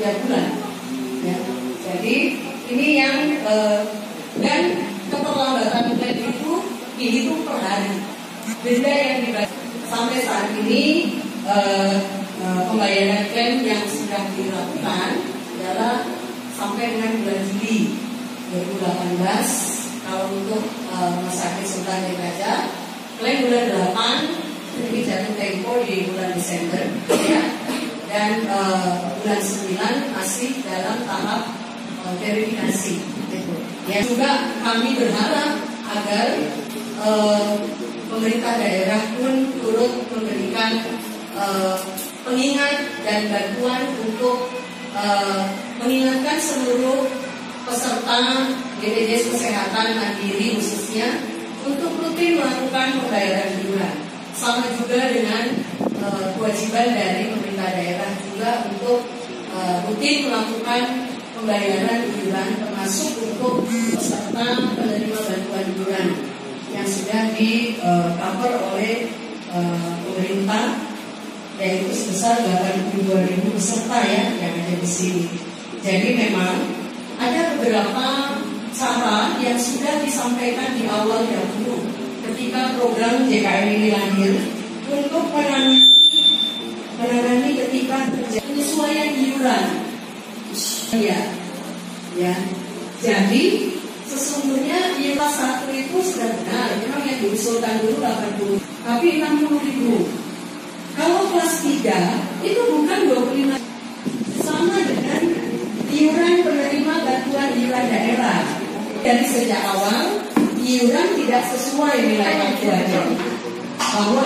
tiap bulan. Ya. Jadi ini yang dan keterlambatan klaim itu dihitung per hari. Denda yang dibayar sampai saat ini pembayaran klaim yang sudah dilakukan adalah sampai dengan bulan Juli 2018. Kalau untuk Rumah Sakit Sultan Gajah, klaim bulan 8 ini jatuh tempo di bulan Desember, ya. Dan bulan 9 masih dalam tahap verifikasi. Ya, juga kami berharap agar pemerintah daerah pun turut memberikan pengingat dan bantuan untuk mengingatkan seluruh peserta BPJS Kesehatan Mandiri khususnya untuk rutin melakukan pembayaran iuran. Sama juga dengan kewajiban dari pemerintah daerah juga untuk rutin melakukan pembayaran iuran, termasuk untuk peserta penerima bantuan iuran yang sudah di-cover oleh pemerintah, yaitu sebesar 82.000 peserta ya yang ada di sini. Jadi memang ada beberapa cara yang sudah disampaikan di awal dahulu ketika program JKN ini lahir untuk menangani ketika terjadi penyesuaian iuran. Ya. Jadi sesungguhnya iuran 1 itu sudah benar, memang yang diusulkan dulu 80, tapi 60.000. Kalau kelas 3 itu bukan 25, sama dengan iuran penerima bantuan iuran daerah. Dari sejak awal iuran tidak sesuai nilai acuannya, bahwa